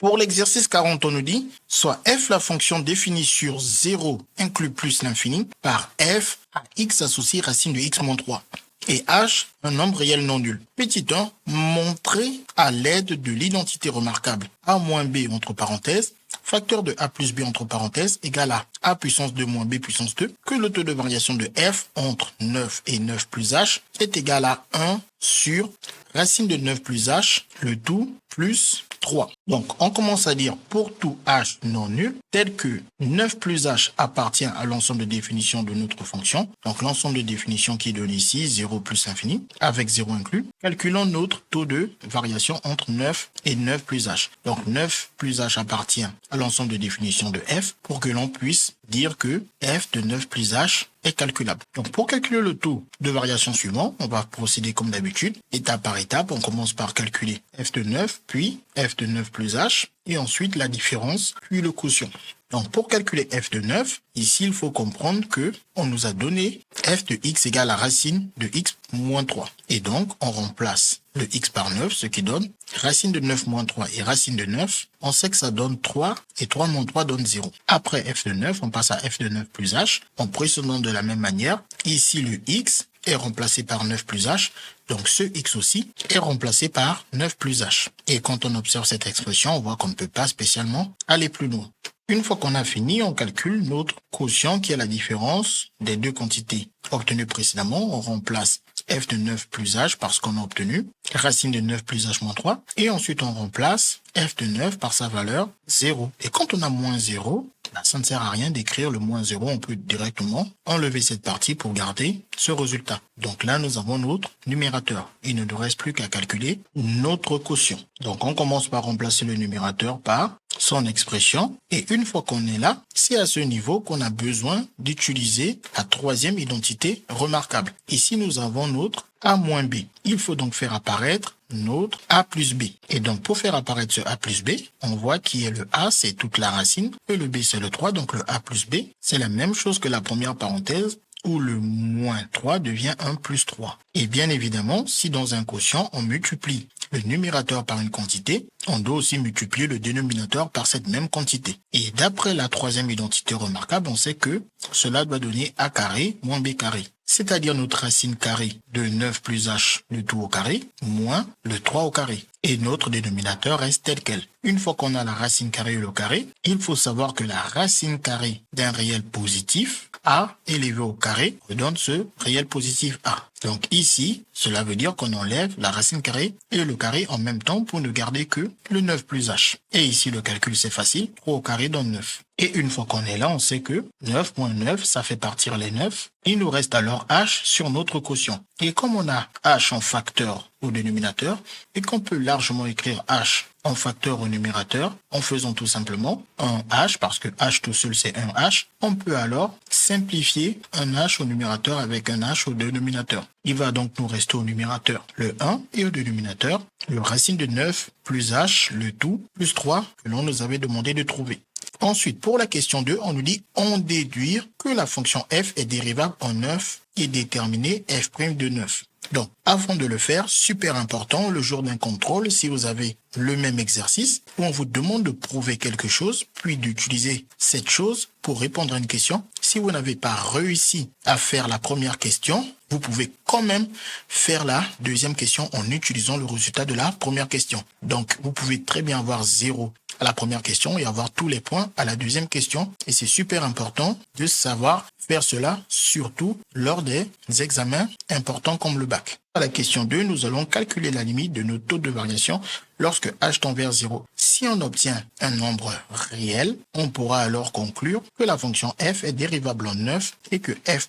Pour l'exercice 40, on nous dit soit f la fonction définie sur 0 inclus plus l'infini par f à x associé racine de x moins 3 et h un nombre réel non nul. Petit 1, montrer à l'aide de l'identité remarquable a moins b entre parenthèses facteur de a plus b entre parenthèses égale à a puissance 2 moins b puissance 2 que le taux de variation de f entre 9 et 9 plus h est égal à 1 sur racine de 9 plus h, le tout plus 3. Donc, on commence à dire pour tout h non nul, tel que 9 plus h appartient à l'ensemble de définition de notre fonction. Donc, l'ensemble de définition qui est donné ici, 0 plus infini, avec 0 inclus. Calculons notre taux de variation entre 9 et 9 plus h. Donc, 9 plus h appartient à l'ensemble de définition de f pour que l'on puisse dire que f de 9 plus h est calculable. Donc, pour calculer le taux de variation suivant, on va procéder comme d'habitude, étape par étape. On commence par calculer f de 9, puis f de 9 plus h, et ensuite la différence, puis le quotient. Donc, pour calculer f de 9, ici, il faut comprendre que on nous a donné f de x égale à racine de x moins 3. Et donc, on remplace le x par 9, ce qui donne racine de 9 moins 3 et racine de 9. On sait que ça donne 3 et 3 moins 3 donne 0. Après f de 9, on passe à f de 9 plus h en procédant de la même manière. Ici, le x est remplacé par 9 plus h. Donc, ce x aussi est remplacé par 9 plus h. Et quand on observe cette expression, on voit qu'on ne peut pas spécialement aller plus loin. Une fois qu'on a fini, on calcule notre quotient qui est la différence des deux quantités obtenues précédemment. On remplace f de 9 plus h parce qu'on a obtenu racine de 9 plus h moins 3. Et ensuite, on remplace f de 9 par sa valeur 0. Et quand on a moins 0, ça ne sert à rien d'écrire le moins 0. On peut directement enlever cette partie pour garder ce résultat. Donc là, nous avons notre numérateur. Il ne nous reste plus qu'à calculer notre quotient. Donc, on commence par remplacer le numérateur par son expression. Et une fois qu'on est là, c'est à ce niveau qu'on a besoin d'utiliser la troisième identité remarquable. Ici, nous avons notre a moins b. Il faut donc faire apparaître notre a plus b. Et donc, pour faire apparaître ce a plus b, on voit qui est le a, c'est toute la racine, et le b, c'est le 3. Donc, le a plus b, c'est la même chose que la première parenthèse, où le moins 3 devient 1 plus 3. Et bien évidemment, si dans un quotient, on multiplie le numérateur par une quantité, on doit aussi multiplier le dénominateur par cette même quantité. Et d'après la troisième identité remarquable, on sait que cela doit donner a carré moins b carré. C'est-à-dire notre racine carrée de 9 plus h, le tout au carré, moins le 3 au carré. Et notre dénominateur reste tel quel. Une fois qu'on a la racine carrée et le carré, il faut savoir que la racine carrée d'un réel positif, a élevé au carré, donne ce réel positif a. Donc ici, cela veut dire qu'on enlève la racine carrée et le carré en même temps pour ne garder que le 9 plus h. Et ici, le calcul, c'est facile. 3 au carré donne 9. Et une fois qu'on est là, on sait que 9 moins 9, ça fait partir les 9. Il nous reste alors h sur notre quotient. Et comme on a h en facteur au dénominateur, et qu'on peut largement écrire h en facteur au numérateur, en faisant tout simplement un h, parce que h tout seul c'est un h, on peut alors simplifier un h au numérateur avec un h au dénominateur. Il va donc nous rester au numérateur le 1 et au dénominateur le racine de 9 plus h, le tout, plus 3 que l'on nous avait demandé de trouver. Ensuite, pour la question 2, on nous dit en déduire que la fonction f est dérivable en 9 et déterminer f' de 9. Donc, avant de le faire, super important, le jour d'un contrôle, si vous avez le même exercice, où on vous demande de prouver quelque chose, puis d'utiliser cette chose pour répondre à une question. Si vous n'avez pas réussi à faire la première question, vous pouvez quand même faire la deuxième question en utilisant le résultat de la première question. Donc, vous pouvez très bien avoir 0 à la première question et avoir tous les points à la deuxième question. Et c'est super important de savoir faire cela, surtout lors des examens importants comme le bac. À la question 2, nous allons calculer la limite de notre taux de variation lorsque h tend vers 0. Si on obtient un nombre réel, on pourra alors conclure que la fonction f est dérivable en 9 et que f'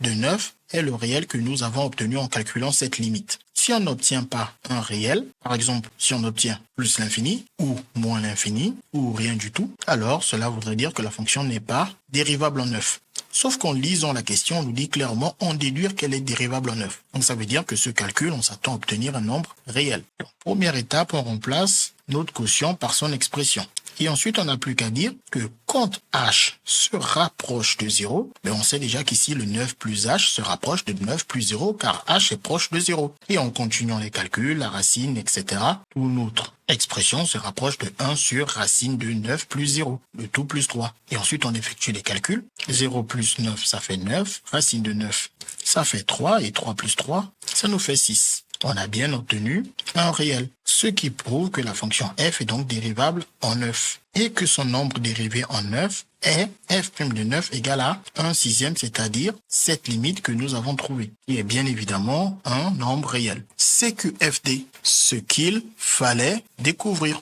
de 9 est le réel que nous avons obtenu en calculant cette limite. Si on n'obtient pas un réel, par exemple, si on obtient plus l'infini, ou moins l'infini, ou rien du tout, alors cela voudrait dire que la fonction n'est pas dérivable en 9. Sauf qu'en lisant la question, on nous dit clairement en déduire qu'elle est dérivable en 9. Donc ça veut dire que ce calcul, on s'attend à obtenir un nombre réel. Donc, première étape, on remplace notre quotient par son expression. Et ensuite, on n'a plus qu'à dire que quand h se rapproche de 0, on sait déjà qu'ici, le 9 plus h se rapproche de 9 plus 0, car h est proche de 0. Et en continuant les calculs, la racine, etc., toute notre expression se rapproche de 1 sur racine de 9 plus 0, le tout plus 3. Et ensuite, on effectue les calculs. 0 plus 9, ça fait 9. Racine de 9, ça fait 3. Et 3 plus 3, ça nous fait 6. On a bien obtenu un réel, ce qui prouve que la fonction f est donc dérivable en 9 et que son nombre dérivé en 9 est f' de 9 égale à 1 sixième, c'est-à-dire cette limite que nous avons trouvée, qui est bien évidemment un nombre réel. CQFD, ce qu'il fallait découvrir.